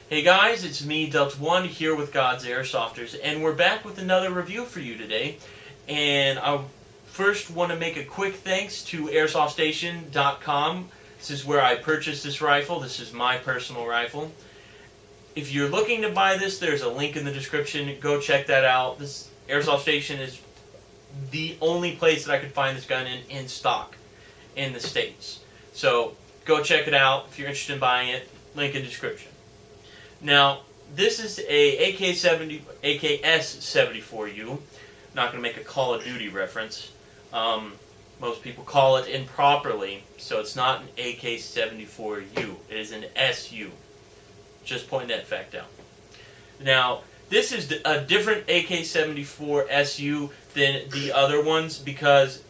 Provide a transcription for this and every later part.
Hey guys, it's me, Delta1, here with God's Airsofters, and we're back with another review for you today. And I first want to make a quick thanks to AirsoftStation.com. This is where I purchased this rifle. This is my personal rifle. If you're looking to buy this, there's a link in the description. Go check that out. This Airsoft Station is the only place that I could find this gun in stock in the States. So go check it out if you're interested in buying it. Link in the description. Now, this is a AKS-74U. Not going to make a Call of Duty reference. Most people call it improperly, so it's not an AK-74U. It is an SU. Just point that fact out. Now, this is a different AK-74 SU than the other ones because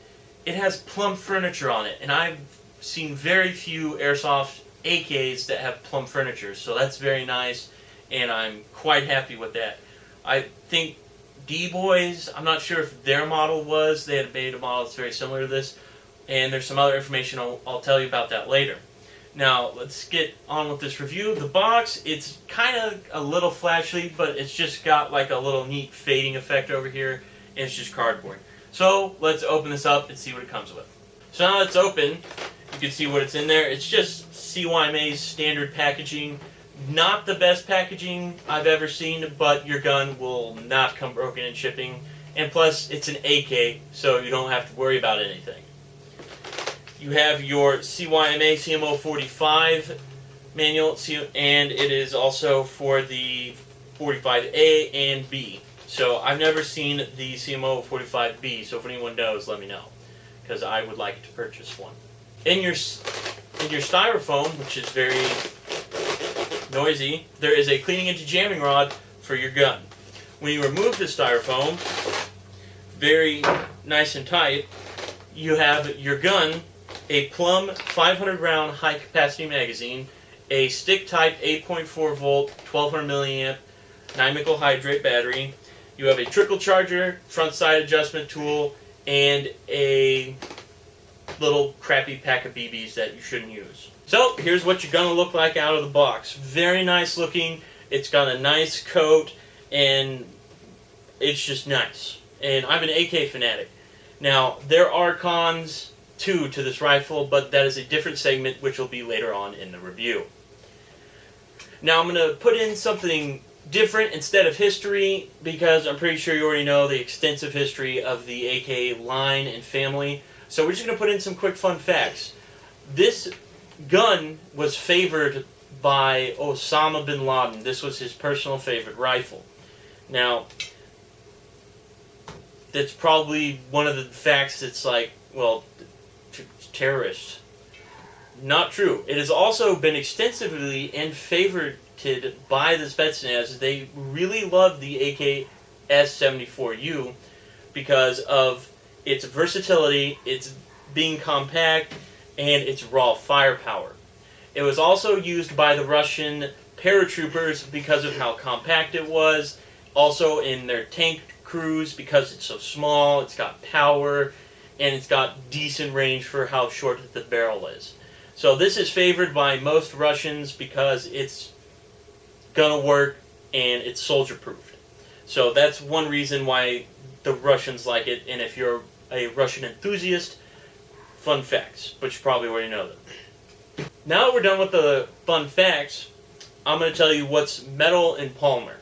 it has plum furniture on it, and I've seen very few airsoft AKs that have plum furniture, so that's very nice, and I'm quite happy with that. I think D-Boys, I'm not sure if their model was, they had a beta model that's very similar to this, and there's some other information I'll tell you about that later. Now, let's get on with this review. The box, it's kind of a little flashy, but it's just got like a little neat fading effect over here, and it's just cardboard. So, let's open this up and see what it comes with. So now it's open, you can see what it's in there. It's just CYMA's standard packaging. Not the best packaging I've ever seen, but your gun will not come broken in shipping. And plus, it's an AK, so you don't have to worry about anything. You have your Cyma CMo045 manual, and it is also for the 45A and B. So I've never seen the CMo045B, so if anyone knows, let me know, because I would like to purchase one. In your styrofoam, which is very noisy, there is a cleaning anti-jamming rod for your gun. When you remove the styrofoam, very nice and tight, you have your gun, a Plum 500 round high capacity magazine, a stick type 8.4 volt 1200 milliamp 9 nickel hydrate battery. You have a trickle charger, front side adjustment tool, and a little crappy pack of BBs that you shouldn't use. So here's what you're going to look like out of the box. Very nice looking. It's got a nice coat, and it's just nice. And I'm an AK fanatic. Now, there are cons too to this rifle, but that is a different segment which will be later on in the review. Now I'm going to put in something different instead of history, because I'm pretty sure you already know the extensive history of the AK line and family. So we're just going to put in some quick fun facts. This gun was favored by Osama bin Laden. This was his personal favorite rifle. Now, that's probably one of the facts that's like, well, terrorists. Not true. It has also been extensively and favorited by the Spetsnaz. They really love the AKS-74U because of its versatility, its being compact, and its raw firepower. It was also used by the Russian paratroopers because of how compact it was, also in their tank crews because it's so small, it's got power, and it's got decent range for how short the barrel is. So this is favored by most Russians because it's gonna work and it's soldier-proof. So that's one reason why the Russians like it, and if you're a Russian enthusiast, fun facts, but you probably already know them. Now that we're done with the fun facts, I'm going to tell you what's metal and polymer.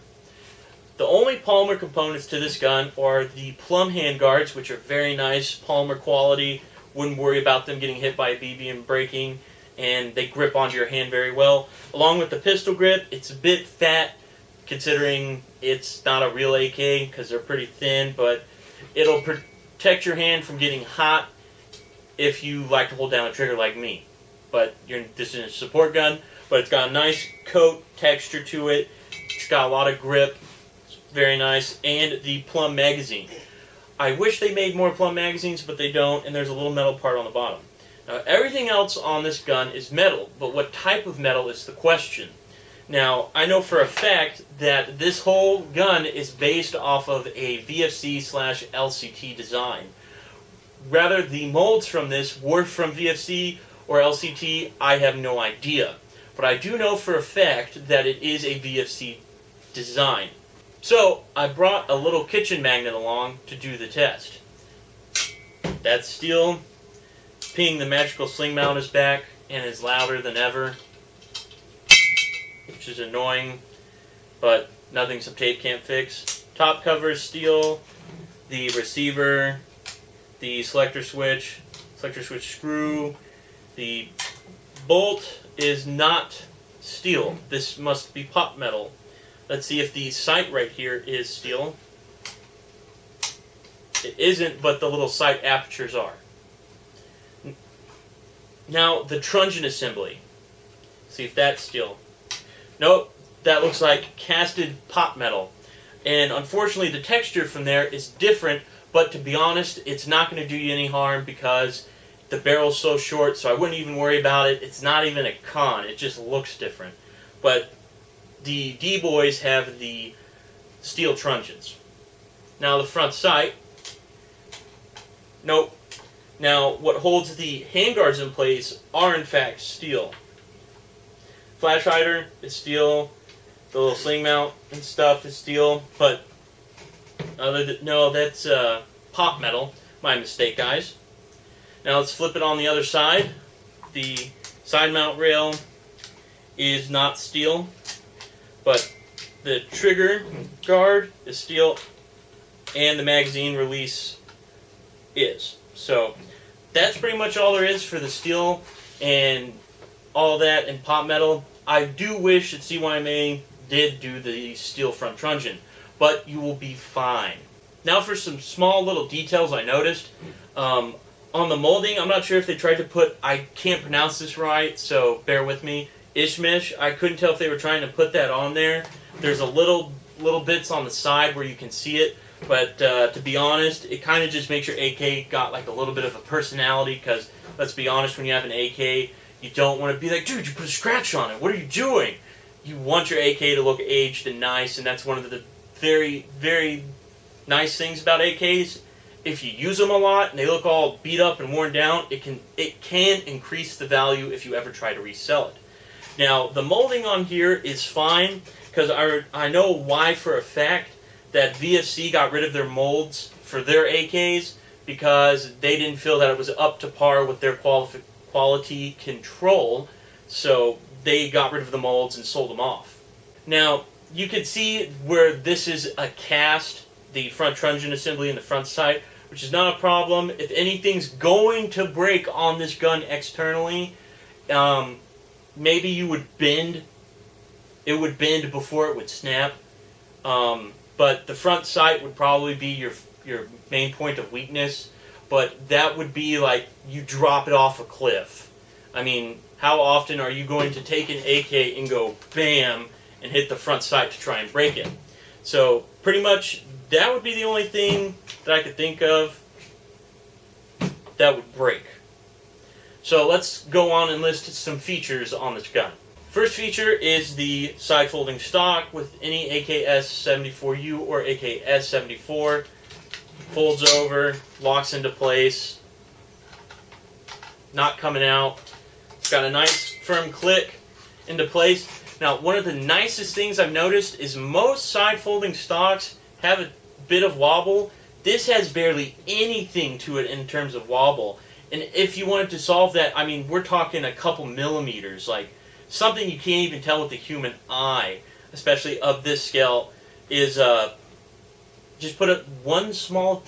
The only polymer components to this gun are the plum handguards, which are very nice, polymer quality, wouldn't worry about them getting hit by a BB and breaking, and they grip onto your hand very well. Along with the pistol grip, it's a bit fat, considering it's not a real AK, because they're pretty thin, but it'll protect your hand from getting hot if you like to hold down a trigger like me. But this is a support gun, but it's got a nice coat texture to it. It's got a lot of grip. It's very nice. And the plum magazine. I wish they made more plum magazines, but they don't, and there's a little metal part on the bottom. Now, everything else on this gun is metal, but what type of metal is the question. Now, I know for a fact that this whole gun is based off of a VFC/LCT design. Rather, the molds from this were from VFC or LCT, I have no idea. but I do know for a fact that it is a VFC design. So I brought a little kitchen magnet along to do the test. That's steel. Ping, the magical sling mount is back and is louder than ever, which is annoying, but nothing some tape can't fix. Top cover is steel. The receiver, the selector switch screw, the bolt is not steel. This must be pot metal. Let's see if the sight right here is steel. It isn't, but the little sight apertures are. Now, the truncheon assembly. See if that's steel. Nope, that looks like casted pot metal. And unfortunately, the texture from there is different, but to be honest, it's not going to do you any harm because the barrel's so short, so I wouldn't even worry about it. It's not even a con, it just looks different. But the D-boys have the steel truncheons. Now the front sight, nope. Now what holds the handguards in place are in fact steel. Flash hider is steel, the little sling mount and stuff is steel, but no, that's pot metal. My mistake, guys. Now let's flip it on the other side. The side mount rail is not steel, but the trigger guard is steel and the magazine release is. So that's pretty much all there is for the steel and all that and pot metal. I do wish that CYMA did do the steel front truncheon, but you will be fine. Now for some small little details I noticed. On the molding, I'm not sure if they tried to put, I can't pronounce this right, so bear with me, Ishmish. I couldn't tell if they were trying to put that on there. There's a little bits on the side where you can see it, but to be honest, it kind of just makes your AK got like a little bit of a personality, because let's be honest, when you have an AK, you don't want to be like, dude, you put a scratch on it, what are you doing? You want your AK to look aged and nice, and that's one of the very, very nice things about AKs. If you use them a lot and they look all beat up and worn down, it can increase the value if you ever try to resell it. Now, the molding on here is fine, because I know why for a fact that VFC got rid of their molds for their AKs, because they didn't feel that it was up to par with their quality control, so they got rid of the molds and sold them off. Now, you can see where this is a cast, the front truncheon assembly and the front sight, which is not a problem. If anything's going to break on this gun externally, maybe you would bend. It would bend before it would snap. But the front sight would probably be your main point of weakness. But that would be like you drop it off a cliff. I mean, how often are you going to take an AK and go bam and hit the front sight to try and break it? So pretty much that would be the only thing that I could think of that would break. So let's go on and list some features on this gun. First feature is the side folding stock with any AKS-74U or AKS-74. Folds over, locks into place, not coming out. It's got a nice firm click into place. Now, one of the nicest things I've noticed is most side folding stocks have a bit of wobble. This has barely anything to it in terms of wobble. And if you wanted to solve that, I mean, we're talking a couple millimeters, like something you can't even tell with the human eye, especially of this scale, is just put one small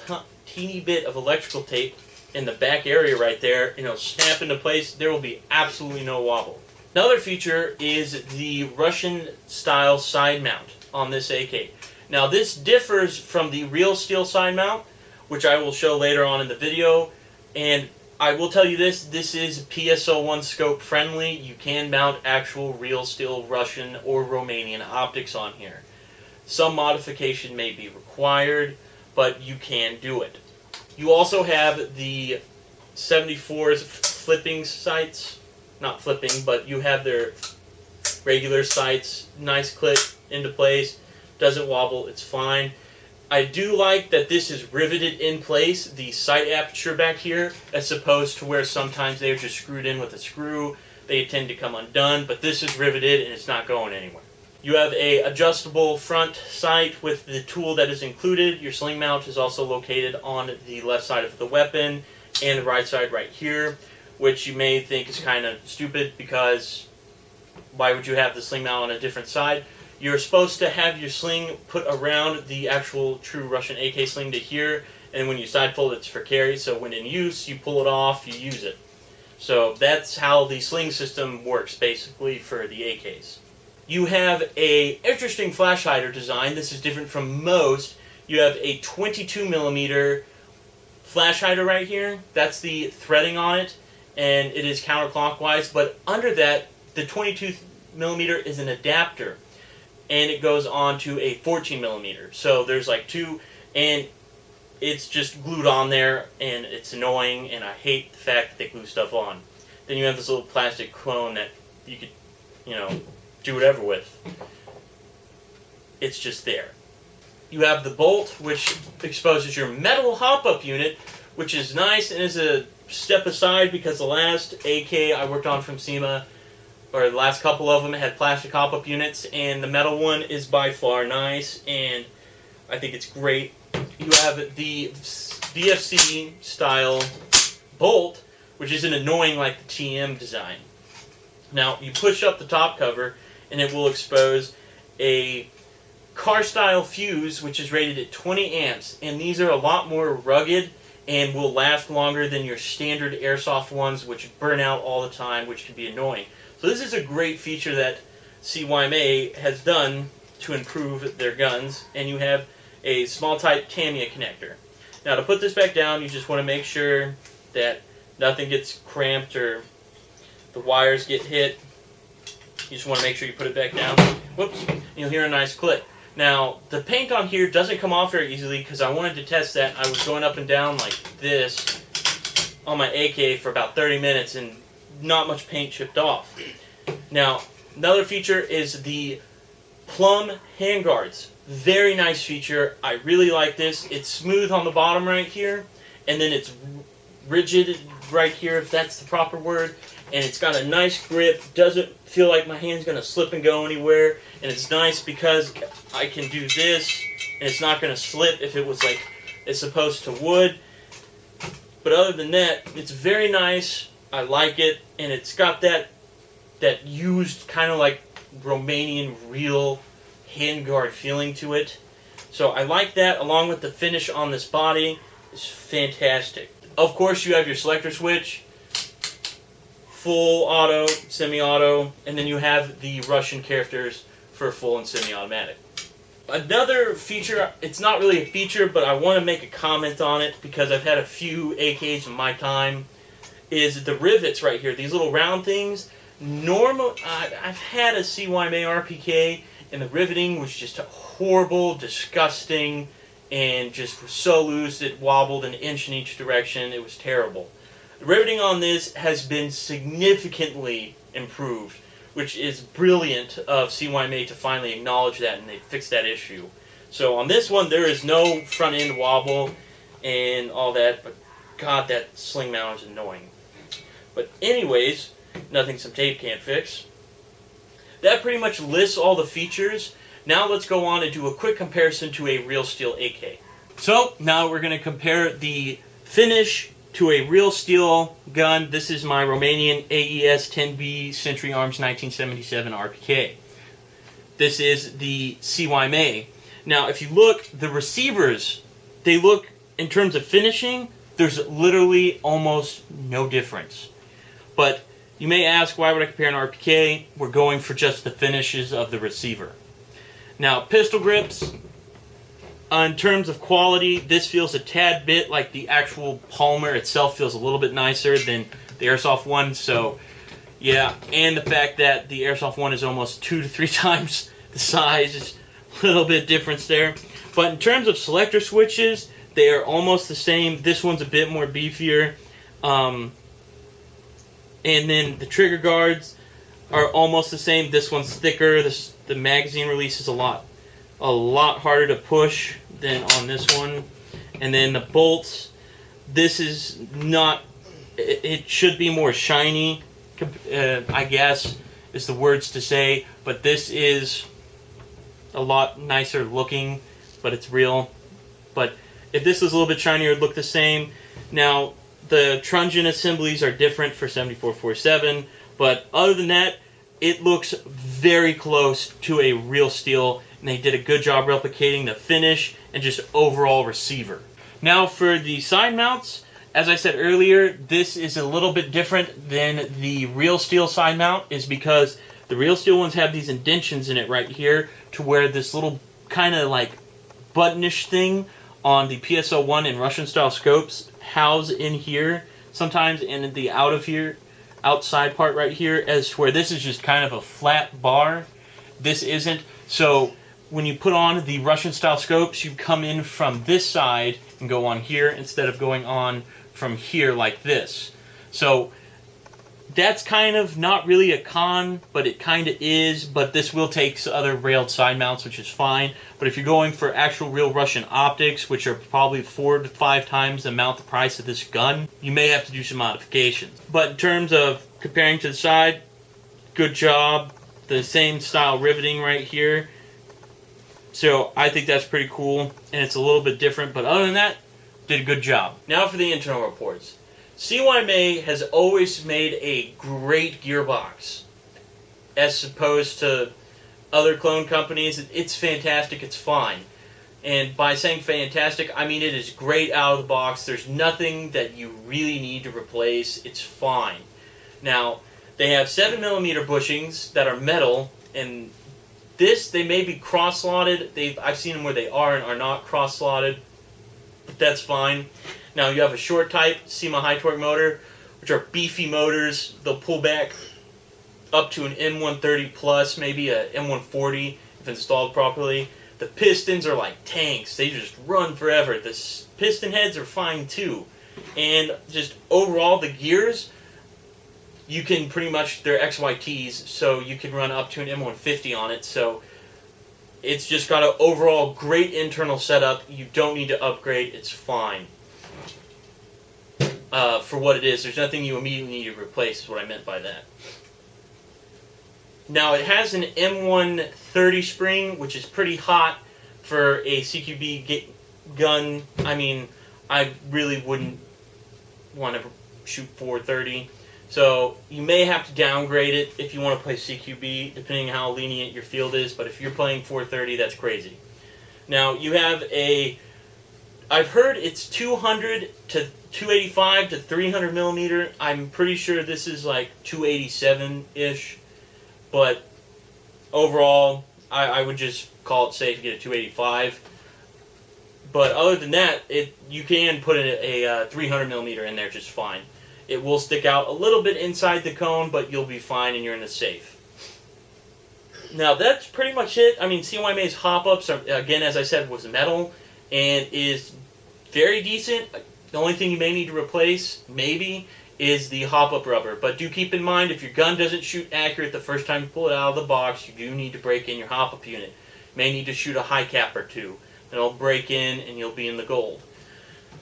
teeny bit of electrical tape in the back area right there, and it'll snap into place. There will be absolutely no wobble. Another feature is the Russian-style side mount on this AK. Now this differs from the real steel side mount, which I will show later on in the video, and I will tell you this is PSO1 scope friendly. You can mount actual real steel Russian or Romanian optics on here. Some modification may be required, but you can do it. You also have the 74's flipping sights, not flipping, but you have their regular sights, nice click into place, doesn't wobble, it's fine. I do like that this is riveted in place, the sight aperture back here, as opposed to where sometimes they're just screwed in with a screw. they tend to come undone, but this is riveted and it's not going anywhere. You have a adjustable front sight with the tool that is included. Your sling mount is also located on the left side of the weapon and the right side right here, which you may think is kind of stupid because why would you have the sling mount on a different side? You're supposed to have your sling put around the actual true Russian AK sling to here, and when you side fold it's for carry, so when in use you pull it off, you use it. So that's how the sling system works basically for the AKs. You have a interesting flash hider design. This is different from most. You have a 22mm flash hider right here. That's the threading on it, and it is counterclockwise, but under that, the 22mm is an adapter, and it goes on to a 14mm. So there's like two, and it's just glued on there, and it's annoying, and I hate the fact that they glue stuff on. Then you have this little plastic cone that you could, do whatever with. It's just there. You have the bolt, which exposes your metal hop-up unit, which is nice and is a step aside because the last AK I worked on from Cyma, or the last couple of them, had plastic hop-up units, and the metal one is by far nice, and I think it's great. You have the VFC style bolt, which isn't annoying like the TM design. Now, you push up the top cover, and it will expose a car-style fuse, which is rated at 20 amps, and these are a lot more rugged and will last longer than your standard airsoft ones, which burn out all the time, which can be annoying. So this is a great feature that CYMA has done to improve their guns, and you have a small type Tamiya connector. Now to put this back down, you just want to make sure that nothing gets cramped or the wires get hit. You just want to make sure you put it back down. Whoops, you'll hear a nice click. Now, the paint on here doesn't come off very easily because I wanted to test that. I was going up and down like this on my AK for about 30 minutes and not much paint chipped off. Now, another feature is the plum handguards. Very nice feature. I really like this. It's smooth on the bottom right here, and then it's rigid right here, if that's the proper word. And it's got a nice grip, doesn't feel like my hand's going to slip and go anywhere, and it's nice because I can do this, and it's not going to slip if it was like it's supposed to would. But other than that, it's very nice, I like it, and it's got that used kind of like Romanian real handguard feeling to it. So I like that, along with the finish on this body. It's fantastic. Of course, you have your selector switch, full auto, semi-auto, and then you have the Russian characters for full and semi-automatic. Another feature, it's not really a feature, but I want to make a comment on it because I've had a few AKs in my time, is the rivets right here, these little round things. I've had a CYMA RPK, and the riveting was just horrible, disgusting, and just so loose it wobbled an inch in each direction. It was terrible. The riveting on this has been significantly improved, which is brilliant of CYMA to finally acknowledge that, and they fixed that issue. So on this one, there is no front end wobble and all that, but God, that sling mount is annoying. But anyways, nothing some tape can't fix. That pretty much lists all the features. Now let's go on and do a quick comparison to a real steel AK. So now we're going to compare the finish to a real steel gun. This is my Romanian AES-10B Century Arms 1977 RPK. This is the CYMA. Now if you look, the receivers, they look, in terms of finishing, there's literally almost no difference. But you may ask, why would I compare an RPK? We're going for just the finishes of the receiver. Now, pistol grips, in terms of quality, this feels a tad bit like the actual Palmer itself feels a little bit nicer than the Airsoft one. So, yeah, and the fact that the Airsoft one is almost 2 to 3 times the size is a little bit difference there. But in terms of selector switches, they are almost the same. This one's a bit more beefier. And then the trigger guards are almost the same. This one's thicker. The magazine release is a lot harder to push than on this one. And then the bolts, this is not, it should be more shiny I guess is the words to say, but this is a lot nicer looking, but it's real. But if this was a little bit shinier, it would look the same. Now, the truncheon assemblies are different for 7447, but other than that, it looks very close to a real steel, and they did a good job replicating the finish and just overall receiver. Now for the side mounts, as I said earlier, this is a little bit different than the real steel side mount, is because the real steel ones have these indentions in it right here to where this little kind of like buttonish thing on the PSO1 and Russian style scopes house in here sometimes, and the outside part right here, as where this is just kind of a flat bar. This isn't. So when you put on the Russian style scopes, you come in from this side and go on here instead of going on from here like this. So that's kind of not really a con, but it kind of is. But this will take other railed side mounts, which is fine. But if you're going for actual real Russian optics, which are probably 4 to 5 times the amount the price of this gun, you may have to do some modifications. But in terms of comparing to the side, good job. The same style riveting right here. So I think that's pretty cool, and it's a little bit different. But other than that, did a good job. Now for the internal reports. CYMA has always made a great gearbox. As opposed to other clone companies, it's fantastic, it's fine. And by saying fantastic, I mean it is great out of the box. There's nothing that you really need to replace. It's fine. Now, they have 7mm bushings that are metal, and this, they may be cross-slotted. I've seen them where they are and are not cross-slotted, but that's fine. Now you have a short type Cyma high torque motor, which are beefy motors. They'll pull back up to an M130 plus, maybe a M140 if installed properly. The pistons are like tanks. They just run forever. The piston heads are fine too. And just overall, the gears, you can pretty much, they're XYTs, so you can run up to an M150 on it. So it's just got an overall great internal setup. You don't need to upgrade. It's fine. For what it is, there's nothing you immediately need to replace, is what I meant by that. Now, it has an M130 spring, which is pretty hot for a CQB gun. I mean, I really wouldn't want to shoot 430. So you may have to downgrade it if you want to play CQB, depending on how lenient your field is. But if you're playing 430, that's crazy. Now, you have a... I've heard it's 200 to 285 to 300 millimeter. I'm pretty sure this is like 287-ish. But overall, I would just call it safe to get a 285. But other than that, you can put a 300 millimeter in there just fine. It will stick out a little bit inside the cone, but you'll be fine and you're in the safe. Now, that's pretty much it. I mean, CYMA's hop-ups, again, as I said, was metal and is very decent. The only thing you may need to replace, maybe, is the hop-up rubber. But do keep in mind, if your gun doesn't shoot accurate the first time you pull it out of the box, you do need to break in your hop-up unit. You may need to shoot a high cap or two. Then it'll break in and you'll be in the gold.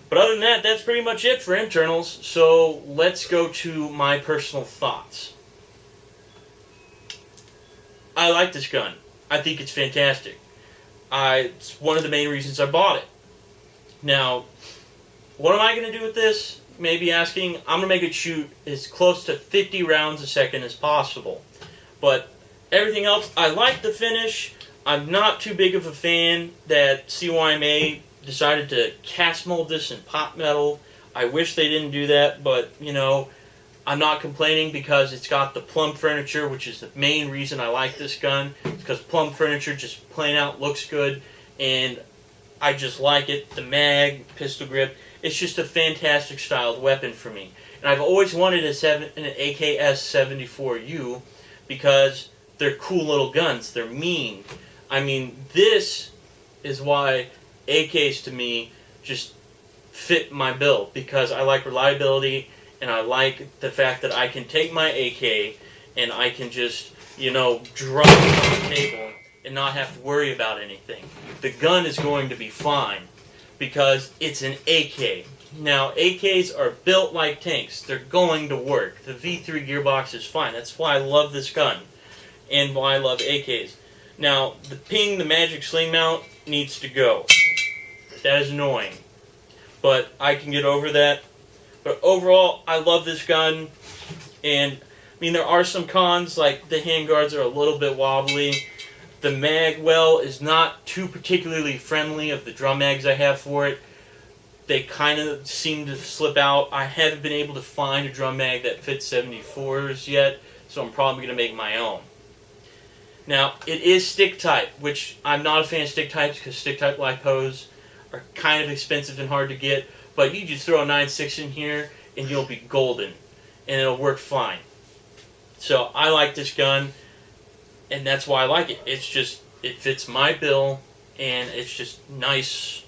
But other than that, that's pretty much it for internals. So let's go to my personal thoughts. I like this gun. I think it's fantastic. It's one of the main reasons I bought it. Now, what am I going to do with this? You may be asking. I'm going to make it shoot as close to 50 rounds a second as possible. But everything else, I like the finish. I'm not too big of a fan that CYMA decided to cast mold this in pot metal. I wish they didn't do that, but, you know, I'm not complaining because it's got the plum furniture, which is the main reason I like this gun. It's because plum furniture just plain out looks good, and I just like it. The mag, pistol grip, it's just a fantastic styled weapon for me. And I've always wanted an AKS-74U because they're cool little guns. They're mean. I mean, this is why AKs to me just fit my bill, because I like reliability and I like the fact that I can take my AK and I can just, you know, drop it on the table and not have to worry about anything. The gun is going to be fine because it's an AK. Now, AKs are built like tanks. They're going to work. The V3 gearbox is fine. That's why I love this gun and why I love AKs. Now, the magic sling mount needs to go. That is annoying. But I can get over that. But overall, I love this gun. And, I mean, there are some cons, like the handguards are a little bit wobbly. The mag well is not too particularly friendly of the drum mags I have for it. They kind of seem to slip out. I haven't been able to find a drum mag that fits 74s yet, so I'm probably going to make my own. Now, it is stick type, which I'm not a fan of stick types because stick type lipos are kind of expensive and hard to get, but you just throw a 9.6 in here and you'll be golden, and it'll work fine. So I like this gun, and that's why I like it. It's just, it fits my bill, and it's just nice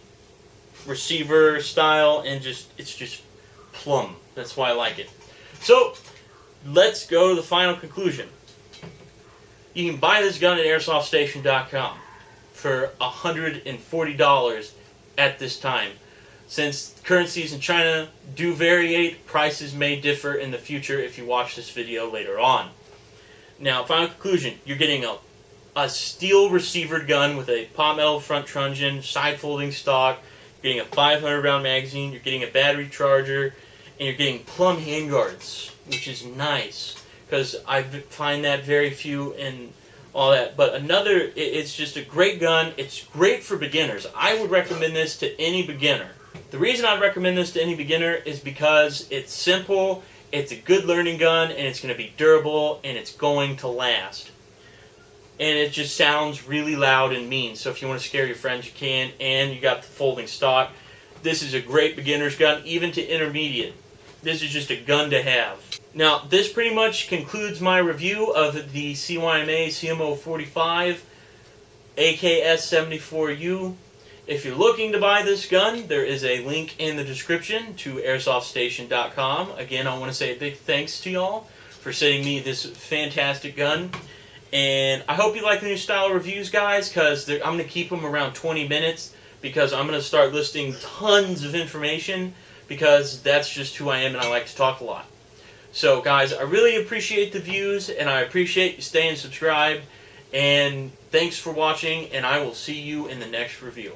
receiver style, and it's just plumb. That's why I like it. So let's go to the final conclusion. You can buy this gun at airsoftstation.com for $140 at this time. Since currencies in China do variate, prices may differ in the future if you watch this video later on. Now, final conclusion, you're getting a steel receivered gun with a pot metal front truncheon, side folding stock, you're getting a 500 round magazine, you're getting a battery charger, and you're getting plumb handguards, which is nice, because I find that very few and all that. But it's just a great gun. It's great for beginners. I would recommend this to any beginner. The reason I'd recommend this to any beginner is because it's simple, it's a good learning gun, and it's going to be durable, and it's going to last. And it just sounds really loud and mean, so if you want to scare your friends, you can, and you got the folding stock. This is a great beginner's gun, even to intermediate. This is just a gun to have. Now, this pretty much concludes my review of the Cyma CMo045 AKS-74U. If you're looking to buy this gun, there is a link in the description to airsoftstation.com. Again, I want to say a big thanks to y'all for sending me this fantastic gun. And I hope you like the new style of reviews, guys, because I'm going to keep them around 20 minutes because I'm going to start listing tons of information because that's just who I am and I like to talk a lot. So, guys, I really appreciate the views and I appreciate you staying subscribed. And thanks for watching, and I will see you in the next review.